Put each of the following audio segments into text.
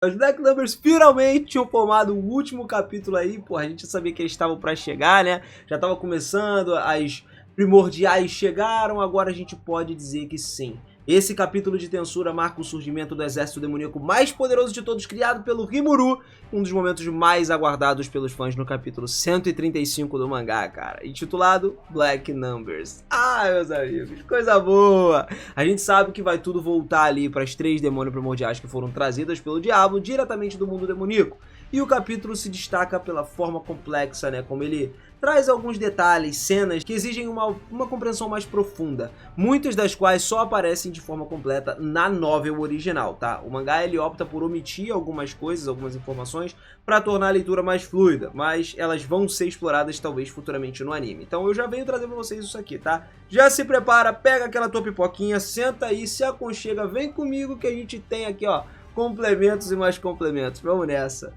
Os Black Numbers finalmente tinham formado o último capítulo aí, pô, a gente sabia que eles estavam pra chegar, né? Já tava começando, as primordiais chegaram, agora a gente pode dizer que sim. Esse capítulo de Tensura marca o surgimento do exército demoníaco mais poderoso de todos, criado pelo Rimuru, um dos momentos mais aguardados pelos fãs no capítulo 135 do mangá, cara, intitulado Black Numbers. Ah, meus amigos, coisa boa! A gente sabe que vai tudo voltar ali para as 3 demônios primordiais que foram trazidas pelo Diablo diretamente do mundo demoníaco. E o capítulo se destaca pela forma complexa, né, como ele traz alguns detalhes, cenas que exigem uma compreensão mais profunda, muitas das quais só aparecem de forma completa na novel original, tá? O mangá ele opta por omitir algumas coisas, algumas informações, para tornar a leitura mais fluida, mas elas vão ser exploradas talvez futuramente no anime. Então eu já venho trazer pra vocês isso aqui, tá? Já se prepara, pega aquela tua pipoquinha, senta aí, se aconchega, vem comigo que a gente tem aqui, ó, complementos e mais complementos. Vamos nessa!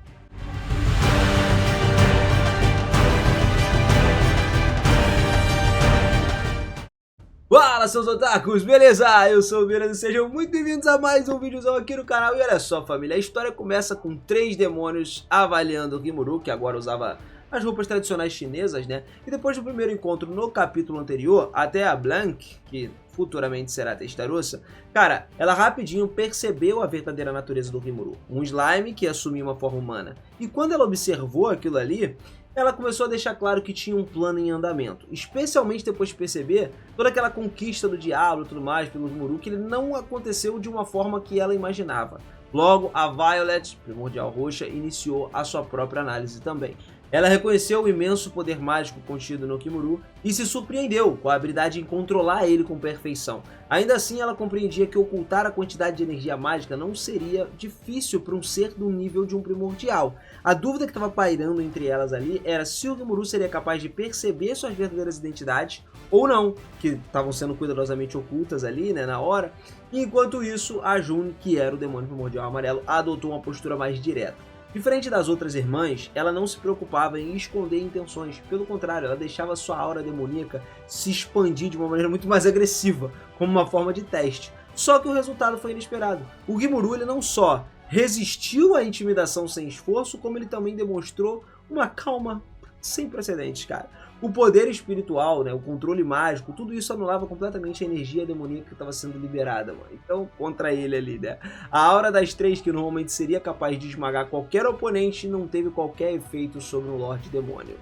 Fala, seus otakus, beleza? Eu sou o Beira e sejam muito bem-vindos a mais um videozão aqui no canal. E olha só, família, a história começa com 3 demônios avaliando o Rimuru, que agora usava as roupas tradicionais chinesas, né? E depois do primeiro encontro no capítulo anterior, até a Blanc, que futuramente será Testarossa, cara, ela rapidinho percebeu a verdadeira natureza do Rimuru. Um slime que assumia uma forma humana. E quando ela observou aquilo ali, ela começou a deixar claro que tinha um plano em andamento, especialmente depois de perceber toda aquela conquista do Diablo e tudo mais pelo Rimuru, que ele não aconteceu de uma forma que ela imaginava. Logo, a Violet, primordial roxa, iniciou a sua própria análise também. Ela reconheceu o imenso poder mágico contido no Rimuru e se surpreendeu com a habilidade em controlar ele com perfeição. Ainda assim, ela compreendia que ocultar a quantidade de energia mágica não seria difícil para um ser do nível de um primordial. A dúvida que estava pairando entre elas ali era se o Rimuru seria capaz de perceber suas verdadeiras identidades ou não, que estavam sendo cuidadosamente ocultas ali, né, na hora. E enquanto isso, a June, que era o demônio primordial amarelo, adotou uma postura mais direta. Diferente das outras irmãs, ela não se preocupava em esconder intenções, pelo contrário, ela deixava sua aura demoníaca se expandir de uma maneira muito mais agressiva, como uma forma de teste. Só que o resultado foi inesperado. O Rimuru ele não só resistiu à intimidação sem esforço, como ele também demonstrou uma calma sem precedentes, cara. O poder espiritual, né, o controle mágico, tudo isso anulava completamente a energia demoníaca que estava sendo liberada, mano. Então, contra ele ali, né? A aura das 3, que normalmente seria capaz de esmagar qualquer oponente, não teve qualquer efeito sobre o Lorde Demônio.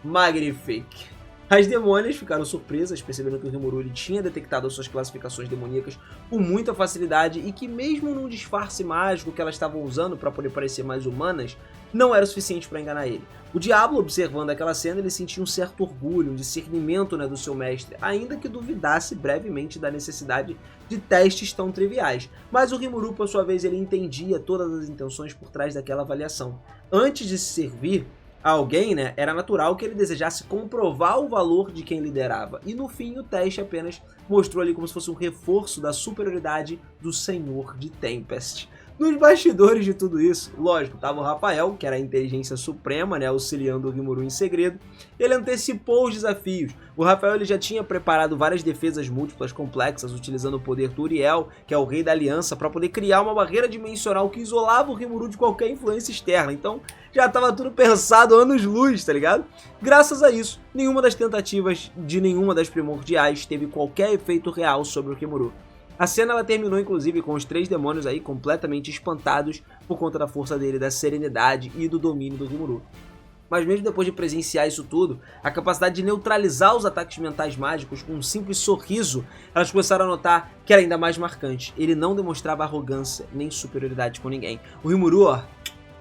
Magnifique! As demônias ficaram surpresas, percebendo que o Rimuru ele tinha detectado suas classificações demoníacas com muita facilidade e que mesmo num disfarce mágico que elas estavam usando para poder parecer mais humanas, não era o suficiente para enganar ele. O Diablo, observando aquela cena, ele sentia um certo orgulho, um discernimento, né, do seu mestre, ainda que duvidasse brevemente da necessidade de testes tão triviais. Mas o Rimuru, por sua vez, ele entendia todas as intenções por trás daquela avaliação. Antes de se servir a alguém, né, era natural que ele desejasse comprovar o valor de quem liderava. E no fim, o teste apenas mostrou ali como se fosse um reforço da superioridade do Senhor de Tempest. Nos bastidores de tudo isso, lógico, estava o Rafael, que era a inteligência suprema, né, auxiliando o Rimuru em segredo. Ele antecipou os desafios. O Rafael ele já tinha preparado várias defesas múltiplas complexas, utilizando o poder do Uriel, que é o rei da aliança, para poder criar uma barreira dimensional que isolava o Rimuru de qualquer influência externa. Então, já estava tudo pensado anos-luz, tá ligado? Graças a isso, nenhuma das tentativas de nenhuma das primordiais teve qualquer efeito real sobre o Rimuru. A cena ela terminou inclusive com os 3 demônios aí completamente espantados por conta da força dele, da serenidade e do domínio do Rimuru. Mas mesmo depois de presenciar isso tudo, a capacidade de neutralizar os ataques mentais mágicos com um simples sorriso, elas começaram a notar que era ainda mais marcante. Ele não demonstrava arrogância nem superioridade com ninguém. O Rimuru, ó,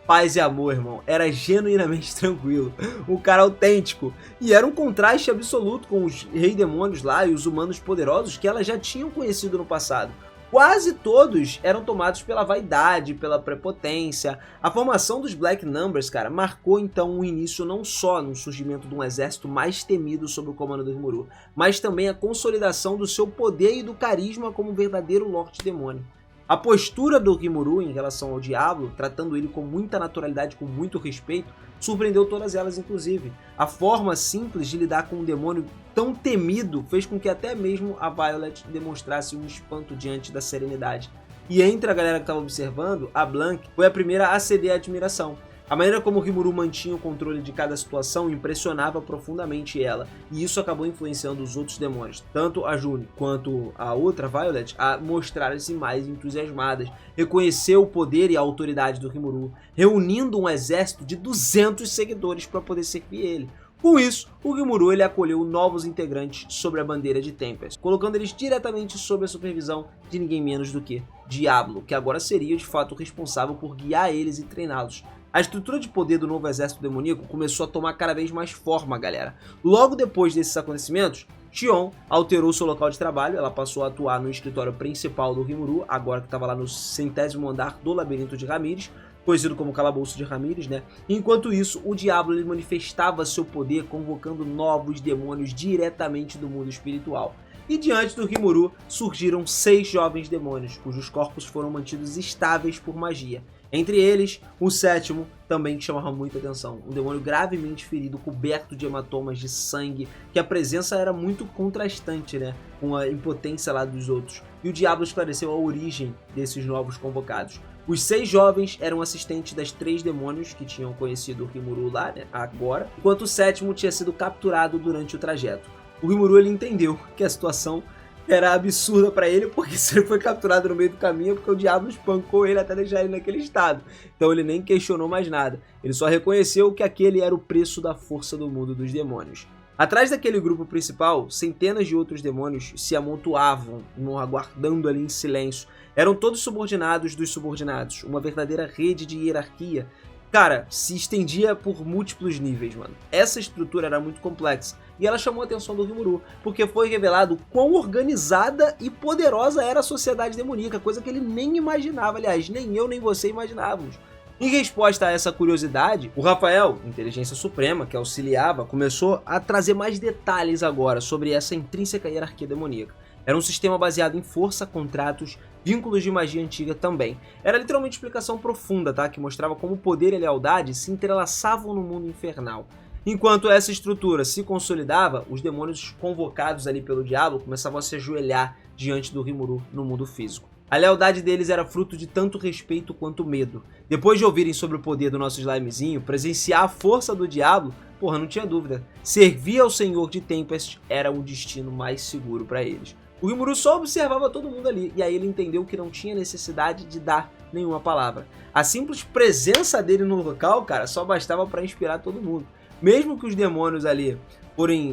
paz e amor, irmão, era genuinamente tranquilo, um cara autêntico, e era um contraste absoluto com os rei demônios lá e os humanos poderosos que elas já tinham conhecido no passado. Quase todos eram tomados pela vaidade, pela prepotência. A formação dos Black Numbers, cara, marcou então um início não só no surgimento de um exército mais temido sob o comando do Rimuru, mas também a consolidação do seu poder e do carisma como um verdadeiro Lorde Demônio. A postura do Rimuru em relação ao Diablo, tratando ele com muita naturalidade, com muito respeito, surpreendeu todas elas inclusive. A forma simples de lidar com um demônio tão temido fez com que até mesmo a Violet demonstrasse um espanto diante da serenidade E entre a galera que estava observando, a Blank foi a primeira a ceder à admiração. A maneira como o Rimuru mantinha o controle de cada situação impressionava profundamente ela, e isso acabou influenciando os outros demônios, tanto a June quanto a outra, Violet, a mostrarem-se mais entusiasmadas, reconhecer o poder e a autoridade do Rimuru, reunindo um exército de 200 seguidores para poder servir ele. Com isso, o Rimuru ele acolheu novos integrantes sob a bandeira de Tempest, colocando eles diretamente sob a supervisão de ninguém menos do que Diablo, que agora seria de fato responsável por guiar eles e treiná-los. A estrutura de poder do novo exército demoníaco começou a tomar cada vez mais forma, galera. Logo depois desses acontecimentos, Xion alterou seu local de trabalho, ela passou a atuar no escritório principal do Rimuru, agora que estava lá no 100º andar do Labirinto de Ramires, conhecido como Calabouço de Ramires, né? Enquanto isso, o Diablo ele manifestava seu poder convocando novos demônios diretamente do mundo espiritual. E diante do Rimuru surgiram 6 jovens demônios, cujos corpos foram mantidos estáveis por magia. Entre eles, o 7º, também que chamava muita atenção, um demônio gravemente ferido, coberto de hematomas de sangue, que a presença era muito contrastante, né, com a impotência lá dos outros. E o Diablo esclareceu a origem desses novos convocados. Os 6 jovens eram assistentes das 3 demônios que tinham conhecido o Rimuru lá, né, agora, enquanto o 7º tinha sido capturado durante o trajeto. O Rimuru ele entendeu que a situação era absurda pra ele, porque se ele foi capturado no meio do caminho é porque o Diablo espancou ele até deixar ele naquele estado. Então ele nem questionou mais nada, ele só reconheceu que aquele era o preço da força do mundo dos demônios. Atrás daquele grupo principal, centenas de outros demônios se amontoavam, aguardando ali em silêncio. Eram todos subordinados dos subordinados, uma verdadeira rede de hierarquia. Cara, se estendia por múltiplos níveis, mano. Essa estrutura era muito complexa e ela chamou a atenção do Rimuru, porque foi revelado quão organizada e poderosa era a sociedade demoníaca, coisa que ele nem imaginava, aliás, nem eu nem você imaginávamos. Em resposta a essa curiosidade, o Rafael, inteligência suprema, que auxiliava, começou a trazer mais detalhes agora sobre essa intrínseca hierarquia demoníaca. Era um sistema baseado em força, contratos, vínculos de magia antiga também. Era literalmente uma explicação profunda, tá? Que mostrava como o poder e a lealdade se entrelaçavam no mundo infernal. Enquanto essa estrutura se consolidava, os demônios convocados ali pelo Diablo começavam a se ajoelhar diante do Rimuru no mundo físico. A lealdade deles era fruto de tanto respeito quanto medo. Depois de ouvirem sobre o poder do nosso slimezinho, presenciar a força do Diablo, porra, não tinha dúvida. Servir ao Senhor de Tempest era o destino mais seguro para eles. O Rimuru só observava todo mundo ali, e aí ele entendeu que não tinha necessidade de dar nenhuma palavra. A simples presença dele no local, cara, só bastava para inspirar todo mundo. Mesmo que os demônios ali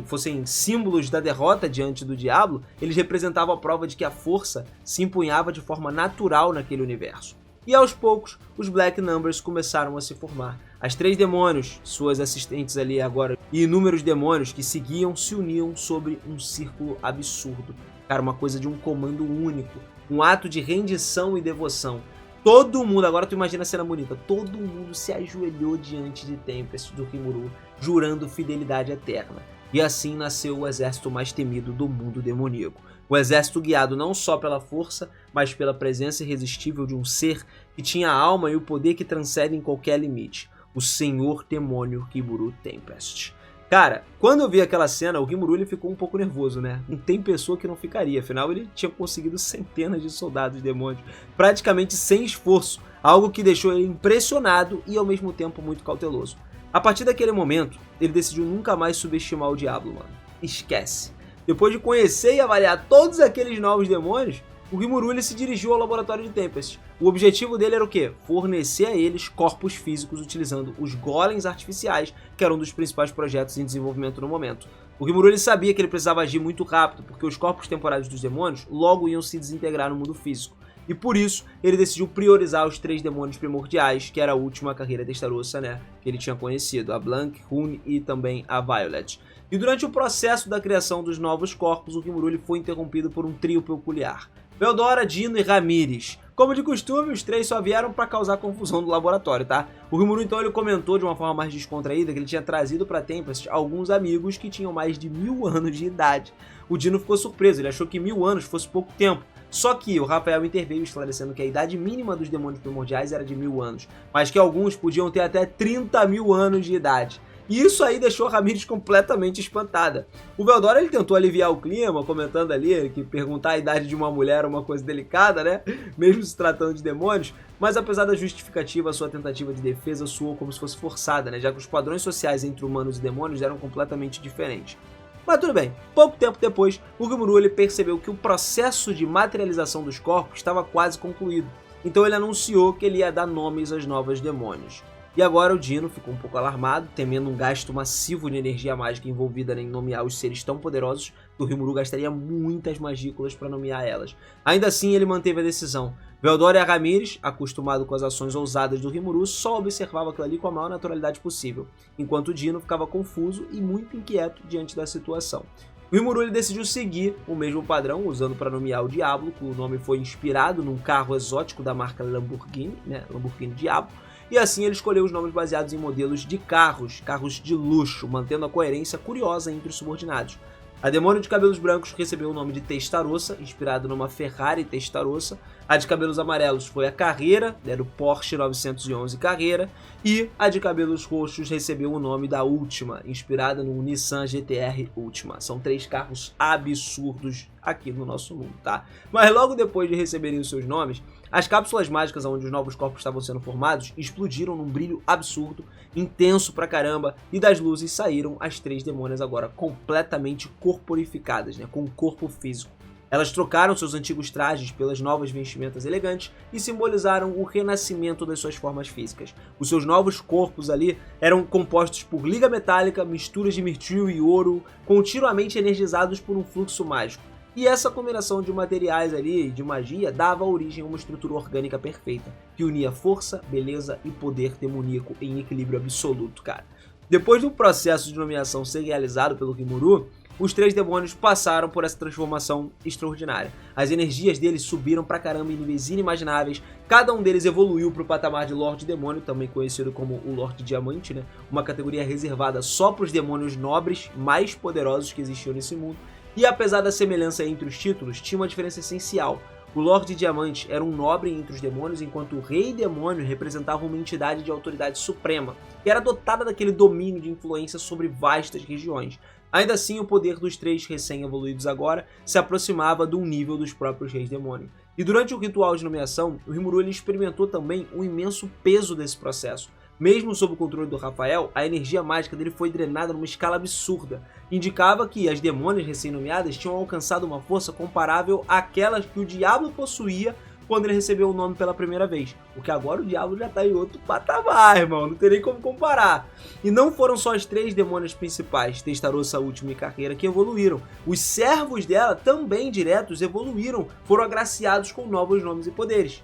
fossem símbolos da derrota diante do Diablo, eles representavam a prova de que a força se empunhava de forma natural naquele universo. E aos poucos, os Black Numbers começaram a se formar. As 3 demônios, suas assistentes ali agora, e inúmeros demônios que seguiam se uniam sobre um círculo absurdo. Cara, uma coisa de um comando único, um ato de rendição e devoção. Todo mundo, agora tu imagina a cena bonita, todo mundo se ajoelhou diante de Tempest do Rimuru, jurando fidelidade eterna. E assim nasceu o exército mais temido do mundo demoníaco. O exército guiado não só pela força, mas pela presença irresistível de um ser que tinha a alma e o poder que transcendem qualquer limite. O Senhor Demônio Rimuru Tempest. Cara, quando eu vi aquela cena, o Rimuru ele ficou um pouco nervoso, né? Não tem pessoa que não ficaria, afinal ele tinha conseguido centenas de soldados demônios, praticamente sem esforço, algo que deixou ele impressionado e ao mesmo tempo muito cauteloso. A partir daquele momento, ele decidiu nunca mais subestimar o Diablo, mano. Esquece. Depois de conhecer e avaliar todos aqueles novos demônios, o Rimuru ele se dirigiu ao laboratório de Tempest. O objetivo dele era o quê? Fornecer a eles corpos físicos utilizando os golems artificiais, que eram um dos principais projetos em desenvolvimento no momento. O Rimuru ele sabia que ele precisava agir muito rápido, porque os corpos temporários dos demônios logo iam se desintegrar no mundo físico. E por isso, ele decidiu priorizar os 3 demônios primordiais, que era a última carreira Testarossa, né? Que ele tinha conhecido, a Blank, Rune e também a Violet. E durante o processo da criação dos novos corpos, o Rimuru ele foi interrompido por um trio peculiar. Veldora, Dino e Ramires. Como de costume, os 3 só vieram para causar confusão no laboratório, tá? O Rimuru então ele comentou de uma forma mais descontraída que ele tinha trazido para Tempest alguns amigos que tinham mais de 1000 anos de idade. O Dino ficou surpreso, ele achou que 1000 anos fosse pouco tempo, Só que o Rafael interveio esclarecendo que a idade mínima dos demônios primordiais era de 1000 anos, mas que alguns podiam ter até 30.000 anos de idade. E isso aí deixou a Ramírez completamente espantada. O Veldora ele tentou aliviar o clima, comentando ali que perguntar a idade de uma mulher é uma coisa delicada, né? Mesmo se tratando de demônios. Mas apesar da justificativa, sua tentativa de defesa soou como se fosse forçada, né? Já que os padrões sociais entre humanos e demônios eram completamente diferentes. Mas tudo bem, pouco tempo depois, o Rimuru ele percebeu que o processo de materialização dos corpos estava quase concluído. Então ele anunciou que ele ia dar nomes aos novos demônios. E agora o Dino ficou um pouco alarmado, temendo um gasto massivo de energia mágica envolvida em nomear os seres tão poderosos que o Rimuru gastaria muitas magículas para nomear elas. Ainda assim, ele manteve a decisão. Veldora e a Ramírez, acostumado com as ações ousadas do Rimuru, só observava aquilo ali com a maior naturalidade possível, enquanto o Dino ficava confuso e muito inquieto diante da situação. O Rimuru ele decidiu seguir o mesmo padrão, usando para nomear o Diablo, que o nome foi inspirado num carro exótico da marca Lamborghini, né? Lamborghini Diablo. E assim ele escolheu os nomes baseados em modelos de carros de luxo, mantendo a coerência curiosa entre os subordinados. A Demônio de Cabelos Brancos recebeu o nome de Testarossa, inspirado numa Ferrari Testarossa. A de cabelos amarelos foi a Carrera, era o Porsche 911 Carrera. E a de cabelos roxos recebeu o nome da Última, inspirada no Nissan GT-R Última. São 3 carros absurdos aqui no nosso mundo, tá? Mas logo depois de receberem os seus nomes, as cápsulas mágicas onde os novos corpos estavam sendo formados explodiram num brilho absurdo, intenso pra caramba, e das luzes saíram as 3 demônias agora completamente corporificadas, né, com um corpo físico. Elas trocaram seus antigos trajes pelas novas vestimentas elegantes e simbolizaram o renascimento das suas formas físicas. Os seus novos corpos ali eram compostos por liga metálica, misturas de mirtilo e ouro, continuamente energizados por um fluxo mágico. E essa combinação de materiais ali e de magia dava origem a uma estrutura orgânica perfeita, que unia força, beleza e poder demoníaco em equilíbrio absoluto, cara. Depois do processo de nomeação ser realizado pelo Rimuru, os 3 demônios passaram por essa transformação extraordinária. As energias deles subiram pra caramba em níveis inimagináveis, cada um deles evoluiu pro patamar de Lorde Demônio, também conhecido como o Lorde Diamante, né? Uma categoria reservada só pros demônios nobres mais poderosos que existiam nesse mundo. E apesar da semelhança entre os títulos, tinha uma diferença essencial. O Lorde Diamante era um nobre entre os demônios, enquanto o Rei Demônio representava uma entidade de autoridade suprema, que era dotada daquele domínio de influência sobre vastas regiões. Ainda assim, o poder dos 3 recém-evoluídos agora se aproximava do nível dos próprios Reis Demônio. E durante o ritual de nomeação, o Rimuru ele experimentou também um imenso peso desse processo. Mesmo sob o controle do Rafael, a energia mágica dele foi drenada numa escala absurda. Indicava que as demônias recém-nomeadas tinham alcançado uma força comparável àquelas que o Diablo possuía quando ele recebeu o nome pela primeira vez. Porque agora o Diablo já tá em outro patamar, irmão, não tem nem como comparar. E não foram só as 3 demônias principais, Testarossa, Última e Carreira, que evoluíram. Os servos dela, também diretos, evoluíram, foram agraciados com novos nomes e poderes.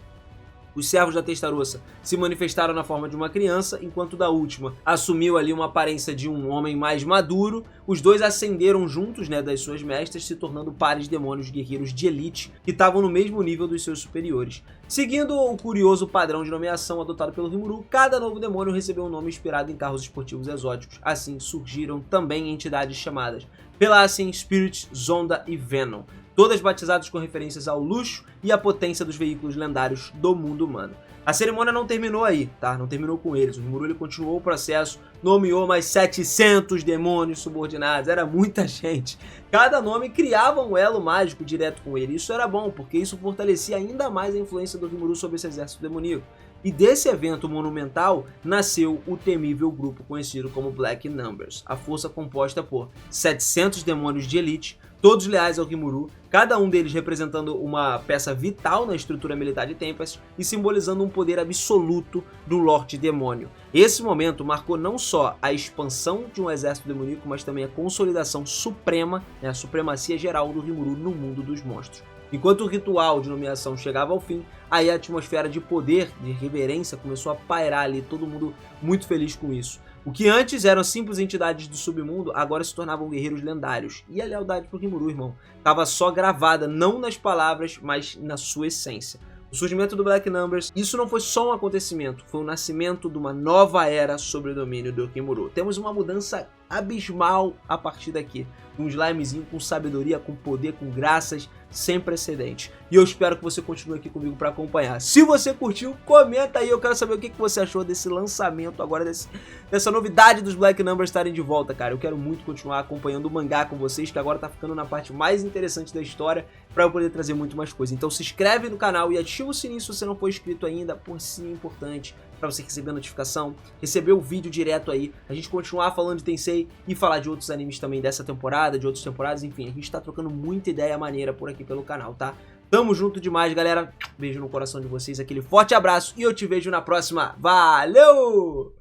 Os servos da Testarossa se manifestaram na forma de uma criança, enquanto da Última assumiu ali uma aparência de um homem mais maduro. Os dois ascenderam juntos, né, das suas mestras, se tornando pares demônios guerreiros de elite que estavam no mesmo nível dos seus superiores. Seguindo o curioso padrão de nomeação adotado pelo Rimuru, cada novo demônio recebeu um nome inspirado em carros esportivos exóticos. Assim surgiram também entidades chamadas Pelasgian, Spirit, Zonda e Venom, todas batizadas com referências ao luxo e à potência dos veículos lendários do mundo humano. A cerimônia não terminou aí, tá? Não terminou com eles. O Rimuru ele continuou o processo, nomeou mais 700 demônios subordinados, era muita gente. Cada nome criava um elo mágico direto com ele. Isso era bom, porque isso fortalecia ainda mais a influência do Rimuru sobre esse exército demoníaco. E desse evento monumental nasceu o temível grupo conhecido como Black Numbers, a força composta por 700 demônios de elite, todos leais ao Rimuru, cada um deles representando uma peça vital na estrutura militar de Tempest e simbolizando um poder absoluto do Lorde Demônio. Esse momento marcou não só a expansão de um exército demoníaco, mas também a consolidação suprema, né, a supremacia geral do Rimuru no mundo dos monstros. Enquanto o ritual de nomeação chegava ao fim, aí a atmosfera de poder, de reverência, começou a pairar ali, todo mundo muito feliz com isso. O que antes eram simples entidades do submundo, agora se tornavam guerreiros lendários. E a lealdade pro Rimuru, irmão, estava só gravada, não nas palavras, mas na sua essência. O surgimento do Black Numbers, isso não foi só um acontecimento, foi o nascimento de uma nova era sobre o domínio do Rimuru. Temos uma mudança abismal a partir daqui. Um slimezinho com sabedoria, com poder, com graças sem precedentes. E eu espero que você continue aqui comigo para acompanhar. Se você curtiu, comenta aí. Eu quero saber o que você achou desse lançamento agora, dessa novidade dos Black Numbers estarem de volta, cara. Eu quero muito continuar acompanhando o mangá com vocês, que agora tá ficando na parte mais interessante da história, para eu poder trazer muito mais coisa. Então se inscreve no canal e ativa o sininho se você não for inscrito ainda, por sim, é importante, para você receber a notificação, receber o vídeo direto aí, a gente continuar falando de Tensei e falar de outros animes também dessa temporada, de outras temporadas, enfim, a gente tá trocando muita ideia maneira por aqui pelo canal, tá? Tamo junto demais, galera. Beijo no coração de vocês, aquele forte abraço e eu te vejo na próxima. Valeu!